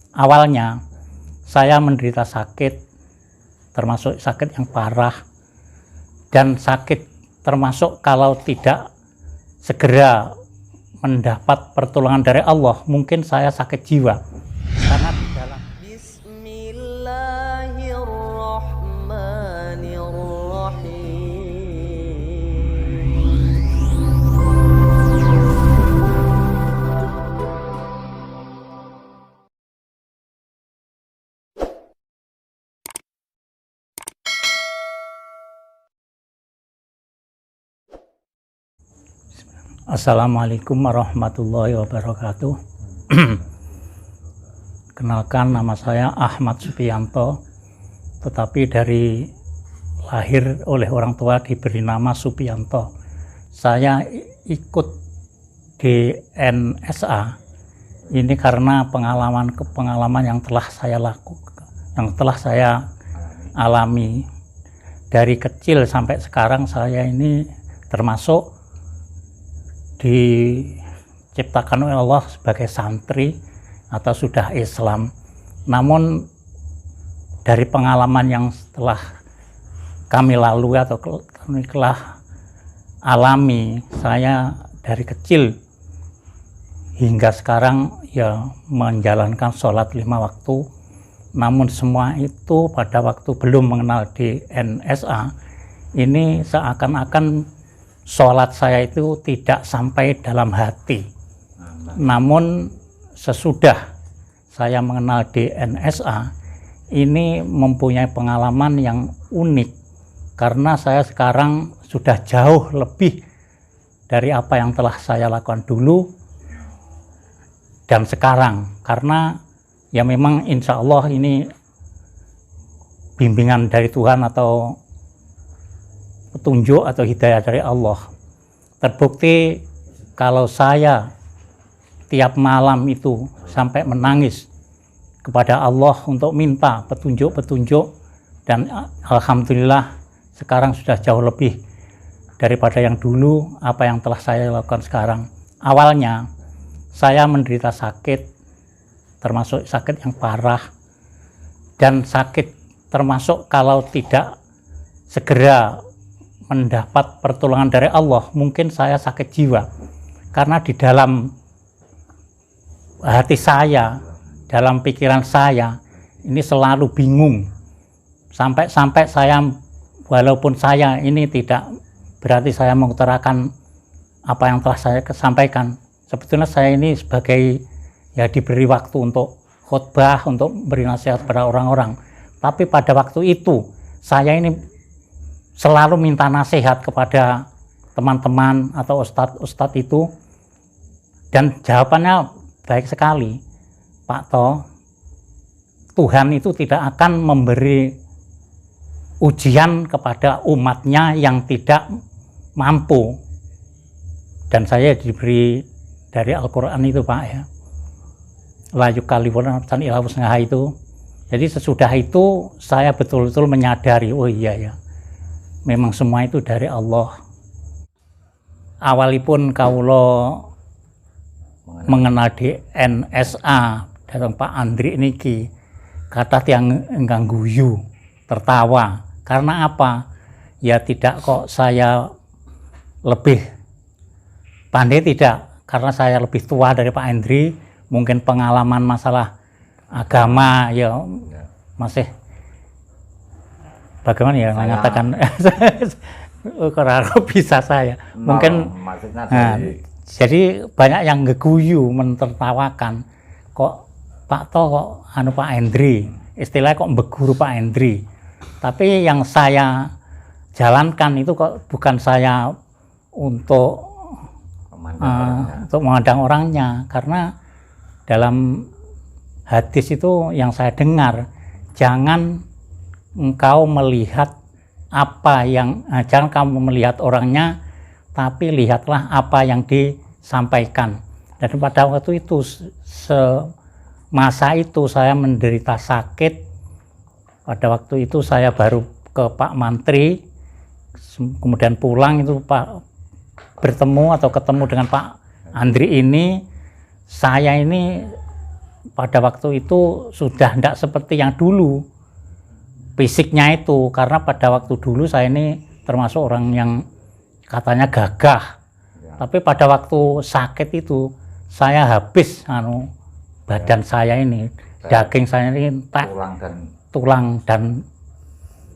Awalnya saya menderita sakit, termasuk sakit yang parah, dan sakit termasuk kalau tidak segera mendapat pertolongan dari Allah, mungkin saya sakit jiwa. Karena di dalam Assalamualaikum warahmatullahi wabarakatuh. Kenalkan, nama saya Ahmad Supianto, tetapi dari lahir oleh orang tua diberi nama Supianto. Saya ikut di NSA ini karena pengalaman yang telah saya lakukan, yang telah saya alami dari kecil sampai sekarang. Saya ini termasuk diciptakan oleh Allah sebagai santri atau sudah Islam. Namun dari pengalaman yang telah kami lalui atau kami telah alami, saya dari kecil hingga sekarang ya menjalankan sholat 5 waktu. Namun semua itu pada waktu belum mengenal di NSA ini seakan-akan sholat saya itu tidak sampai dalam hati. Namun sesudah saya mengenal di NSA ini mempunyai pengalaman yang unik, karena saya sekarang sudah jauh lebih dari apa yang telah saya lakukan dulu dan sekarang. Karena ya memang insya Allah ini bimbingan dari Tuhan atau petunjuk atau hidayah dari Allah. Terbukti kalau saya tiap malam itu sampai menangis kepada Allah untuk minta petunjuk-petunjuk, dan alhamdulillah sekarang sudah jauh lebih daripada yang dulu apa yang telah saya lakukan sekarang. Awalnya saya menderita sakit, termasuk sakit yang parah, dan sakit termasuk kalau tidak segera mendapat pertolongan dari Allah, mungkin saya sakit jiwa. Karena di dalam hati saya, dalam pikiran saya ini selalu bingung, sampai saya, walaupun saya ini tidak berarti saya mengutarakan apa yang telah saya sampaikan. Sebetulnya saya ini sebagai ya diberi waktu untuk khutbah, untuk beri nasihat pada orang-orang. Tapi pada waktu itu saya ini selalu minta nasihat kepada teman-teman atau ustadz itu, dan jawabannya baik sekali, Pak To, Tuhan itu tidak akan memberi ujian kepada umatnya yang tidak mampu. Dan saya diberi dari Al-Quran itu, Pak, ya, la yukallifuna nafsan illa wus'aha itu. Jadi sesudah itu saya betul-betul menyadari, oh iya ya, memang semua itu dari Allah. Awalipun kaulo mengenal di NSA datang Pak Andri niki, kata yang enggang guyu, tertawa. Karena apa? Ya tidak kok saya lebih pandai, tidak. Karena saya lebih tua dari Pak Andri, mungkin pengalaman masalah agama ya masih bagaimana ya mengatakan kok bisa saya mungkin jadi banyak yang ngeguyu, mentertawakan, kok Pak To kok Pak Hendri, istilahnya kok beguru Pak Hendri. Tapi yang saya jalankan itu kok bukan saya untuk memandang orangnya, karena dalam hadis itu yang saya dengar, jangan engkau melihat apa yang, jangan kamu melihat orangnya, tapi lihatlah apa yang disampaikan. Dan pada waktu itu, semasa itu saya menderita sakit. Pada waktu itu saya baru ke Pak Mantri, kemudian pulang itu Pak bertemu atau ketemu dengan Pak Andri ini. Saya ini pada waktu itu sudah tidak seperti yang dulu fisiknya itu, karena pada waktu dulu saya ini termasuk orang yang katanya gagah, tapi pada waktu sakit itu saya habis badan saya ini, daging saya ini tulang dan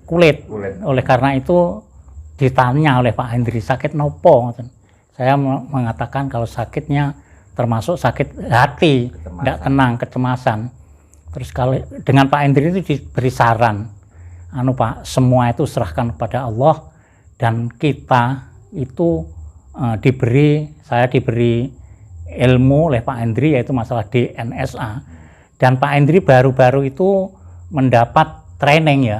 kulit. Oleh karena itu ditanya oleh Pak Hendri, sakit nopo? Saya mengatakan kalau sakitnya termasuk sakit hati, tidak tenang, kecemasan. Terus kalau dengan Pak Hendri itu diberi saran, Pak, semua itu serahkan kepada Allah, dan kita itu saya diberi ilmu oleh Pak Hendri, yaitu masalah DNSA. Dan Pak Hendri baru-baru itu mendapat training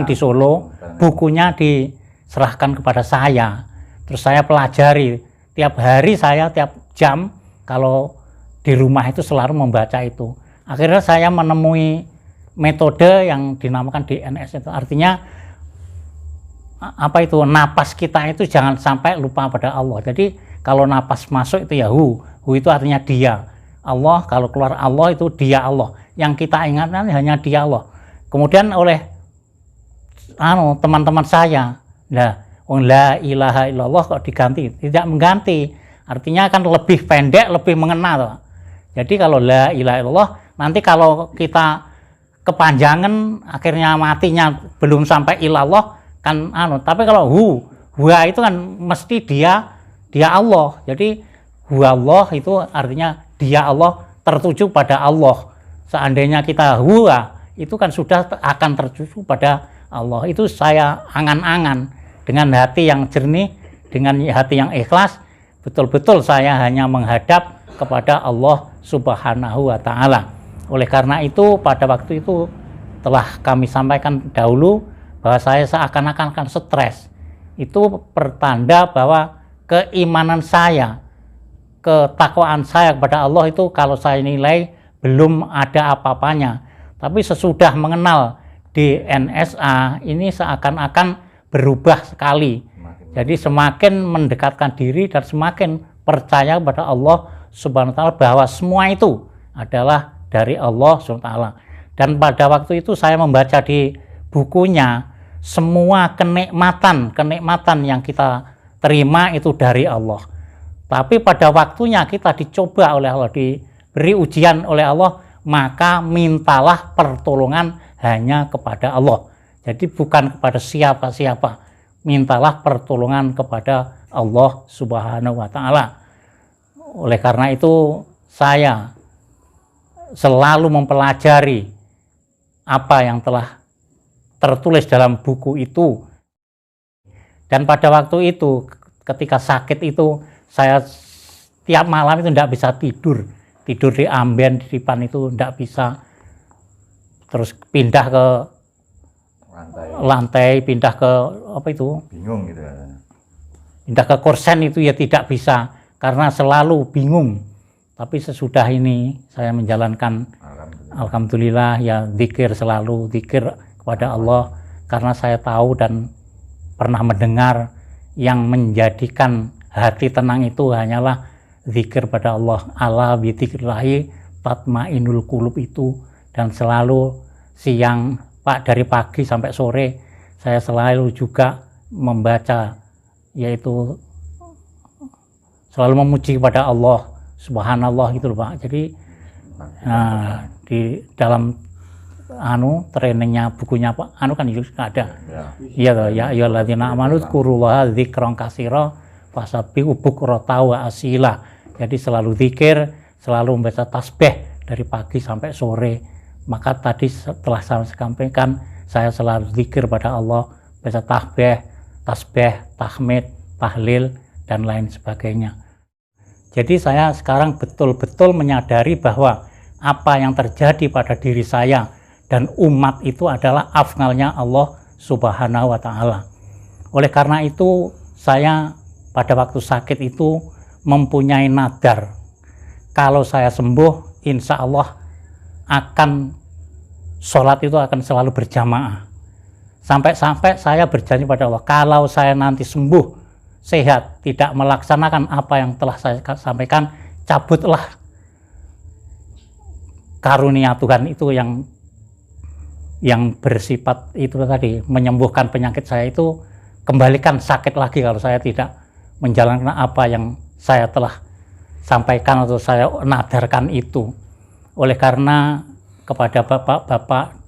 di Solo, bukunya diserahkan kepada saya. Terus saya pelajari, tiap hari saya tiap jam kalau di rumah itu selalu membaca itu. Akhirnya saya menemui metode yang dinamakan DNS itu. Artinya napas kita itu jangan sampai lupa pada Allah. Jadi kalau napas masuk itu ya hu itu artinya dia. Allah, kalau keluar Allah itu dia Allah. Yang kita ingatkan hanya dia Allah. Kemudian oleh teman-teman saya, la ilaha illallah kok diganti? Tidak mengganti, artinya kan lebih pendek, lebih mengenal. Jadi kalau la ilaha illallah, nanti kalau kita kepanjangan akhirnya matinya belum sampai ilallah kan tapi kalau huwa itu kan mesti dia Allah. Jadi huwa Allah itu artinya dia Allah, tertuju pada Allah. Seandainya kita huwa itu kan sudah akan tertuju pada Allah. Itu saya angan-angan dengan hati yang jernih, dengan hati yang ikhlas, betul-betul saya hanya menghadap kepada Allah Subhanahu wa Ta'ala. Oleh karena itu pada waktu itu telah kami sampaikan dahulu bahwa saya seakan-akan akan stres. Itu pertanda bahwa keimanan saya, ketakwaan saya kepada Allah itu kalau saya nilai belum ada apa-apanya. Tapi sesudah mengenal DNSA ini seakan-akan berubah sekali. Jadi semakin mendekatkan diri dan semakin percaya kepada Allah Subhanahu wa Ta'ala bahwa semua itu adalah dari Allah Subhanahu wa Ta'ala. Dan pada waktu itu saya membaca di bukunya, semua kenikmatan yang kita terima itu dari Allah. Tapi pada waktunya kita dicoba oleh Allah, diberi ujian oleh Allah, maka mintalah pertolongan hanya kepada Allah. Jadi bukan kepada siapa-siapa. Mintalah pertolongan kepada Allah Subhanahu wa Ta'ala. Oleh karena itu saya selalu mempelajari apa yang telah tertulis dalam buku itu. Dan pada waktu itu ketika sakit itu saya tiap malam itu tidak bisa tidur di amben, di depan itu tidak bisa. Terus pindah ke lantai, pindah ke bingung gitu. Pindah ke kursen itu ya tidak bisa karena selalu bingung. Tapi sesudah ini saya menjalankan alhamdulillah ya, zikir selalu, zikir kepada Allah, karena saya tahu dan pernah mendengar yang menjadikan hati tenang itu hanyalah zikir pada Allah. Ala bi dzikrillahi tatmainul qulub itu. Dan selalu siang, dari pagi sampai sore saya selalu juga membaca, yaitu selalu memuji kepada Allah Subhanallah gitu loh Pak. Jadi di dalam trainingnya, bukunya Pak kan juga ada. Iya toh, ya ayyuhalladzina amanu dzkurullaha dzikran katsira fasabbihu bukrata wa asila. Jadi selalu zikir, selalu membaca tasbih dari pagi sampai sore. Maka tadi setelah saya sampaikan, saya selalu zikir pada Allah, baca tasbih, tahmid, tahlil dan lain sebagainya. Jadi saya sekarang betul-betul menyadari bahwa apa yang terjadi pada diri saya dan umat itu adalah afnalnya Allah Subhanahu wa Ta'ala. Oleh karena itu saya pada waktu sakit itu mempunyai nadar. Kalau saya sembuh, insya Allah akan sholat itu akan selalu berjamaah. Sampai-sampai saya berjanji pada Allah, kalau saya nanti sembuh, sehat, tidak melaksanakan apa yang telah saya sampaikan, cabutlah karunia Tuhan itu yang bersifat itu tadi, menyembuhkan penyakit saya itu, kembalikan sakit lagi kalau saya tidak menjalankan apa yang saya telah sampaikan atau saya nadarkan itu. Oleh karena kepada bapak-bapak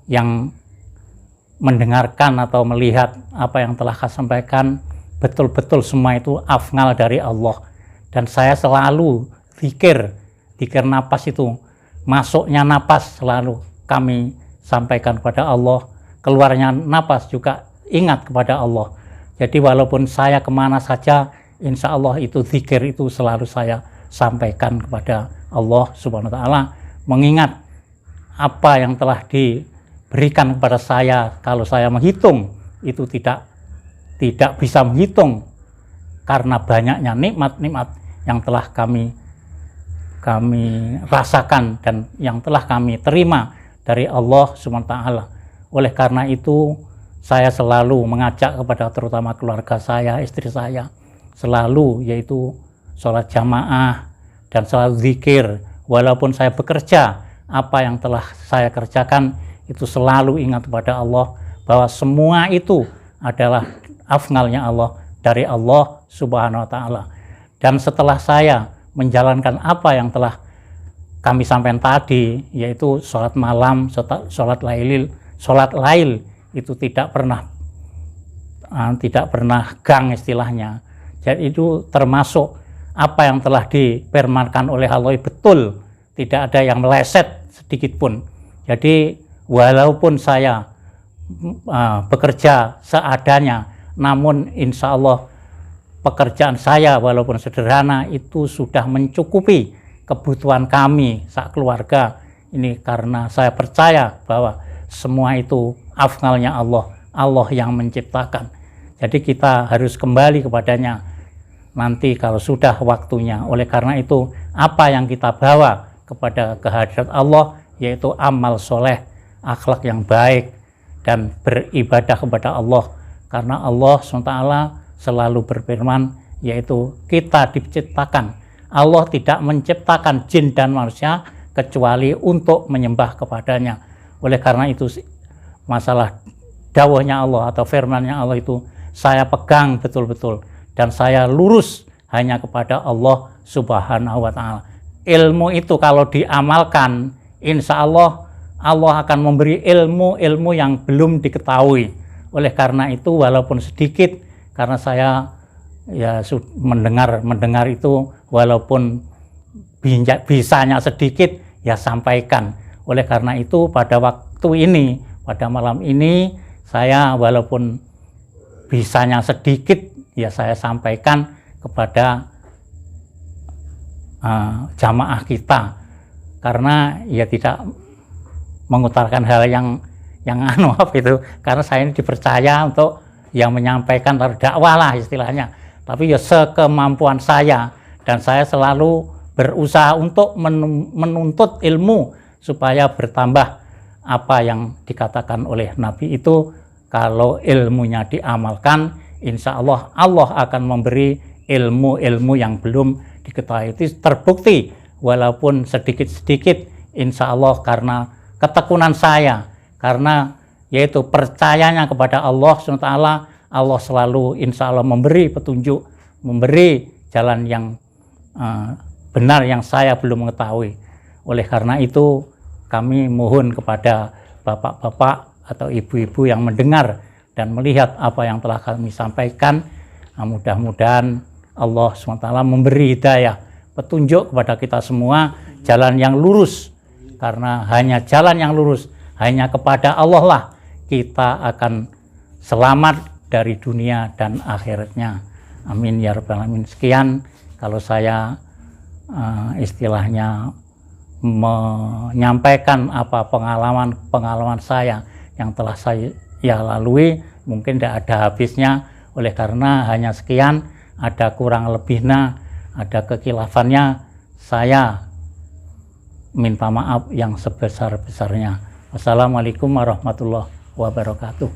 yang mendengarkan atau melihat apa yang telah saya sampaikan, betul-betul semua itu afngal dari Allah. Dan saya selalu zikir napas itu, masuknya napas selalu kami sampaikan kepada Allah, keluarnya napas juga ingat kepada Allah. Jadi walaupun saya kemana saja, insya Allah itu zikir itu selalu saya sampaikan kepada Allah Subhanahu wa Ta'ala, mengingat apa yang telah diberikan kepada saya. Kalau saya menghitung itu tidak bisa menghitung, karena banyaknya nikmat-nikmat yang telah kami rasakan dan yang telah kami terima dari Allah Subhanahu wa Ta'ala. Oleh karena itu saya selalu mengajak kepada terutama keluarga saya, istri saya, selalu yaitu sholat jamaah dan selalu zikir. Walaupun saya bekerja, apa yang telah saya kerjakan itu selalu ingat kepada Allah, bahwa semua itu adalah afngalnya Allah, dari Allah Subhanahu wa Ta'ala. Dan setelah saya menjalankan apa yang telah kami sampaikan tadi, yaitu sholat malam, sholat lail itu tidak pernah gang istilahnya. Jadi itu termasuk apa yang telah difirmankan oleh Allah, betul, tidak ada yang meleset sedikit pun. Jadi walaupun saya bekerja seadanya, namun insya Allah pekerjaan saya walaupun sederhana itu sudah mencukupi kebutuhan kami sak keluarga ini, karena saya percaya bahwa semua itu afngalnya Allah yang menciptakan. Jadi kita harus kembali kepadanya nanti kalau sudah waktunya. Oleh karena itu apa yang kita bawa kepada kehadirat Allah, yaitu amal soleh, akhlak yang baik, dan beribadah kepada Allah. Karena Allah SWT selalu berfirman, yaitu kita diciptakan, Allah tidak menciptakan jin dan manusia kecuali untuk menyembah kepadanya. Oleh karena itu masalah dawahnya Allah atau firmannya Allah itu saya pegang betul-betul, dan saya lurus hanya kepada Allah Subhanahu wa Ta'ala. Ilmu itu kalau diamalkan, insya Allah Allah akan memberi ilmu yang belum diketahui. Oleh karena itu walaupun sedikit, karena saya ya mendengar itu, walaupun bisanya sedikit ya sampaikan. Oleh karena itu pada waktu ini, pada malam ini, saya walaupun bisanya sedikit ya saya sampaikan kepada jamaah kita, karena ya tidak mengutarakan hal yang apa itu, karena saya ini dipercaya untuk yang menyampaikan dakwah lah istilahnya, tapi ya sekemampuan saya, dan saya selalu berusaha untuk menuntut ilmu supaya bertambah. Apa yang dikatakan oleh Nabi itu, kalau ilmunya diamalkan, insya Allah Allah akan memberi ilmu yang belum diketahui. Itu terbukti walaupun sedikit-sedikit, insya Allah, karena ketekunan saya, karena yaitu percayanya kepada Allah SWT, Allah selalu insya Allah memberi petunjuk, memberi jalan yang benar yang saya belum mengetahui. Oleh karena itu kami mohon kepada bapak-bapak atau ibu-ibu yang mendengar dan melihat apa yang telah kami sampaikan, mudah-mudahan Allah SWT memberi hidayah, petunjuk kepada kita semua, jalan yang lurus, karena hanya jalan yang lurus, hanya kepada Allah lah kita akan selamat dari dunia dan akhiratnya. Amin ya rabbal alamin. Sekian kalau saya istilahnya menyampaikan apa pengalaman saya yang telah saya lalui, mungkin tidak ada habisnya. Oleh karena hanya sekian, ada kurang lebihnya, ada kekilafannya, saya minta maaf yang sebesar-besarnya. Wassalamualaikum warahmatullahi wabarakatuh.